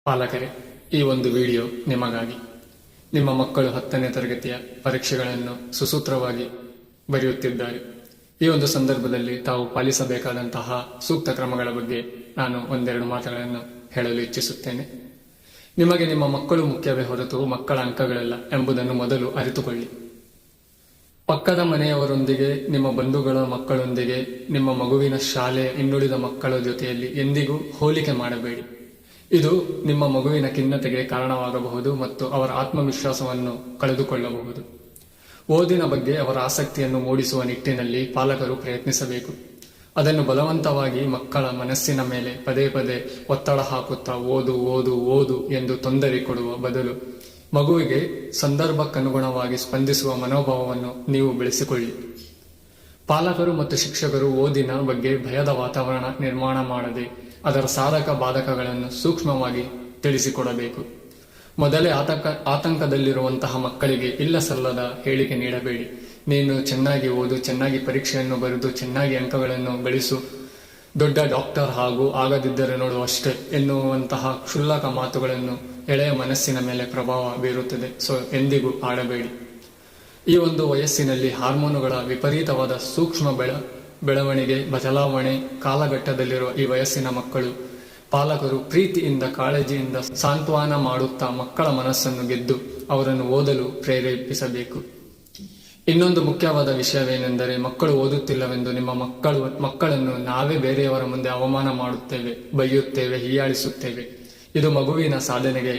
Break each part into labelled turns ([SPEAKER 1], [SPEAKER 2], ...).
[SPEAKER 1] ಪಾಲಕರೇ, ಈ ಒಂದು ವಿಡಿಯೋ ನಿಮಗಾಗಿ. ನಿಮ್ಮ ಮಕ್ಕಳು 10ನೇ ತರಗತಿಯ ಪರೀಕ್ಷೆಗಳನ್ನು ಸುಸೂತ್ರವಾಗಿ ಬರೆಯುತ್ತಿದ್ದಾರೆ. ಈ ಒಂದು ಸಂದರ್ಭದಲ್ಲಿ ತಾವು ಪಾಲಿಸಬೇಕಾದಂತಹ ಸೂಕ್ತ ಕ್ರಮಗಳ ಬಗ್ಗೆ ನಾನು ಒಂದೆರಡು ಮಾತುಗಳನ್ನು ಹೇಳಲು ಇಚ್ಛಿಸುತ್ತೇನೆ. ನಿಮಗೆ ನಿಮ್ಮ ಮಕ್ಕಳು ಮುಖ್ಯವೇ ಹೊರತು ಮಕ್ಕಳ ಅಂಕಗಳಲ್ಲ ಎಂಬುದನ್ನು ಮೊದಲು ಅರಿತುಕೊಳ್ಳಿ. ಪಕ್ಕದ ಮನೆಯವರೊಂದಿಗೆ, ನಿಮ್ಮ ಬಂಧುಗಳ ಮಕ್ಕಳೊಂದಿಗೆ, ನಿಮ್ಮ ಮಗುವಿನ ಶಾಲೆಯ ಇನ್ನುಳಿದ ಮಕ್ಕಳ ಜೊತೆಯಲ್ಲಿ ಎಂದಿಗೂ ಹೋಲಿಕೆ ಮಾಡಬೇಡಿ. ಇದು ನಿಮ್ಮ ಮಗುವಿನ ಖಿನ್ನತೆಗೆ ಕಾರಣವಾಗಬಹುದು ಮತ್ತು ಅವರ ಆತ್ಮವಿಶ್ವಾಸವನ್ನು ಕಳೆದುಕೊಳ್ಳಬಹುದು. ಓದಿನ ಬಗ್ಗೆ ಅವರ ಆಸಕ್ತಿಯನ್ನು ಮೂಡಿಸುವ ನಿಟ್ಟಿನಲ್ಲಿ ಪಾಲಕರು ಪ್ರಯತ್ನಿಸಬೇಕು. ಅದನ್ನು ಬಲವಂತವಾಗಿ ಮಕ್ಕಳ ಮನಸ್ಸಿನ ಮೇಲೆ ಪದೇ ಪದೇ ಒತ್ತಡ ಹಾಕುತ್ತಾ ಓದು ಓದು ಓದು ಎಂದು ತೊಂದರೆ ಕೊಡುವ ಬದಲು ಮಗುವಿಗೆ ಸಂದರ್ಭಕ್ಕನುಗುಣವಾಗಿ ಸ್ಪಂದಿಸುವ ಮನೋಭಾವವನ್ನು ನೀವು ಬೆಳೆಸಿಕೊಳ್ಳಿ. ಪಾಲಕರು ಮತ್ತು ಶಿಕ್ಷಕರು ಓದಿನ ಬಗ್ಗೆ ಭಯದ ವಾತಾವರಣ ನಿರ್ಮಾಣ ಮಾಡದೆ ಅದರ ಸಾಧಕ ಬಾಧಕಗಳನ್ನು ಸೂಕ್ಷ್ಮವಾಗಿ ತಿಳಿಸಿಕೊಡಬೇಕು. ಮೊದಲೇ ಆತಂಕದಲ್ಲಿರುವಂತಹ ಮಕ್ಕಳಿಗೆ ಇಲ್ಲ ಸಲ್ಲದ ಹೇಳಿಕೆ ನೀಡಬೇಡಿ. ನೀನು ಚೆನ್ನಾಗಿ ಓದು, ಚೆನ್ನಾಗಿ ಪರೀಕ್ಷೆಯನ್ನು ಬರೆದು ಚೆನ್ನಾಗಿ ಅಂಕಗಳನ್ನು ಗಳಿಸು, ದೊಡ್ಡ ಡಾಕ್ಟರ್ ಹಾಗೂ ಆಗದಿದ್ದರೆ ನೋಡು ಅಷ್ಟೇ ಎನ್ನುವಂತಹ ಕ್ಷುಲ್ಲಕ ಮಾತುಗಳನ್ನು ಎಳೆಯ ಮನಸ್ಸಿನ ಮೇಲೆ ಪ್ರಭಾವ ಬೀರುತ್ತದೆ. ಎಂದಿಗೂ ಆಡಬೇಡಿ. ಈ ಒಂದು ವಯಸ್ಸಿನಲ್ಲಿ ಹಾರ್ಮೋನುಗಳ ವಿಪರೀತವಾದ ಸೂಕ್ಷ್ಮ ಬೆಳವಣಿಗೆ ಬದಲಾವಣೆ ಕಾಲಘಟ್ಟದಲ್ಲಿರುವ ಈ ವಯಸ್ಸಿನ ಮಕ್ಕಳು ಪಾಲಕರು ಪ್ರೀತಿಯಿಂದ ಕಾಳಜಿಯಿಂದ ಸಾಂತ್ವನ ಮಾಡುತ್ತಾ ಮಕ್ಕಳ ಮನಸ್ಸನ್ನು ಗೆದ್ದು ಅವರನ್ನು ಓದಲು ಪ್ರೇರೇಪಿಸಬೇಕು. ಇನ್ನೊಂದು ಮುಖ್ಯವಾದ ವಿಷಯವೇನೆಂದರೆ, ಮಕ್ಕಳು ಓದುತ್ತಿಲ್ಲವೆಂದು ನಿಮ್ಮ ಮಕ್ಕಳನ್ನು ನಾವೇ ಬೇರೆಯವರ ಮುಂದೆ ಅವಮಾನ ಮಾಡುತ್ತೇವೆ, ಬೈಯುತ್ತೇವೆ, ಹೀಯಾಳಿಸುತ್ತೇವೆ. ಇದು ಮಗುವಿನ ಸಾಧನೆಗೆ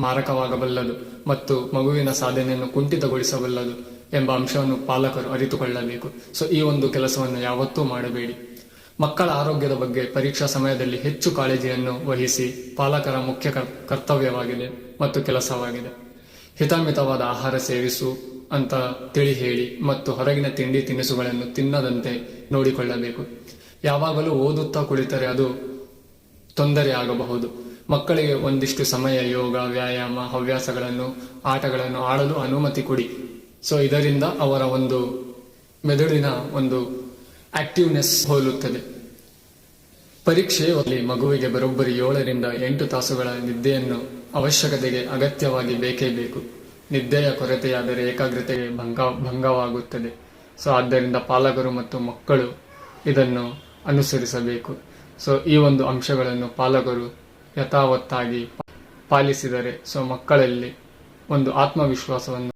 [SPEAKER 1] ಮಾರಕವಾಗಬಲ್ಲದು ಮತ್ತು ಮಗುವಿನ ಸಾಧನೆಯನ್ನು ಕುಂಠಿತಗೊಳಿಸಬಲ್ಲದು ಎಂಬ ಅಂಶವನ್ನು ಪಾಲಕರು ಅರಿತುಕೊಳ್ಳಬೇಕು. ಈ ಒಂದು ಕೆಲಸವನ್ನು ಯಾವತ್ತೂ ಮಾಡಬೇಡಿ. ಮಕ್ಕಳ ಆರೋಗ್ಯದ ಬಗ್ಗೆ ಪರೀಕ್ಷಾ ಸಮಯದಲ್ಲಿ ಹೆಚ್ಚು ಕಾಳಜಿಯನ್ನು ವಹಿಸಿ ಪಾಲಕರ ಮುಖ್ಯ ಕರ್ತವ್ಯವಾಗಿದೆ ಮತ್ತು ಕೆಲಸವಾಗಿದೆ. ಹಿತಮಿತವಾದ ಆಹಾರ ಸೇವಿಸು ಅಂತ ತಿಳಿ ಹೇಳಿ ಮತ್ತು ಹೊರಗಿನ ತಿಂಡಿ ತಿನಿಸುಗಳನ್ನು ತಿನ್ನದಂತೆ ನೋಡಿಕೊಳ್ಳಬೇಕು. ಯಾವಾಗಲೂ ಓದುತ್ತಾ ಕುಳಿತರೆ ಅದು ತೊಂದರೆ ಆಗಬಹುದು. ಮಕ್ಕಳಿಗೆ ಒಂದಿಷ್ಟು ಸಮಯ ಯೋಗ, ವ್ಯಾಯಾಮ, ಹವ್ಯಾಸಗಳನ್ನು, ಆಟಗಳನ್ನು ಆಡಲು ಅನುಮತಿ ಕೊಡಿ. ಇದರಿಂದ ಅವರ ಒಂದು ಮೆದುಳಿನ ಒಂದು ಆಕ್ಟಿವ್ನೆಸ್ ಹೋಲುತ್ತದೆ. ಪರೀಕ್ಷೆಯಲ್ಲಿ ಮಗುವಿಗೆ ಬರೋಬ್ಬರಿ 7 ರಿಂದ 8 ತಾಸುಗಳ ನಿದ್ದೆಯನ್ನು ಅವಶ್ಯಕತೆಗೆ ಅಗತ್ಯವಾಗಿ ಬೇಕೇ ಬೇಕು. ನಿದ್ದೆಯ ಕೊರತೆಯಾದರೆ ಏಕಾಗ್ರತೆಗೆ ಭಂಗವಾಗುತ್ತದೆ. ಆದ್ದರಿಂದ ಪಾಲಕರು ಮತ್ತು ಮಕ್ಕಳು ಇದನ್ನು ಅನುಸರಿಸಬೇಕು. ಈ ಒಂದು ಅಂಶಗಳನ್ನು ಪಾಲಕರು ಯಥಾವತ್ತಾಗಿ ಪಾಲಿಸಿದರೆ ಮಕ್ಕಳಲ್ಲಿ ಒಂದು ಆತ್ಮವಿಶ್ವಾಸವನ್ನು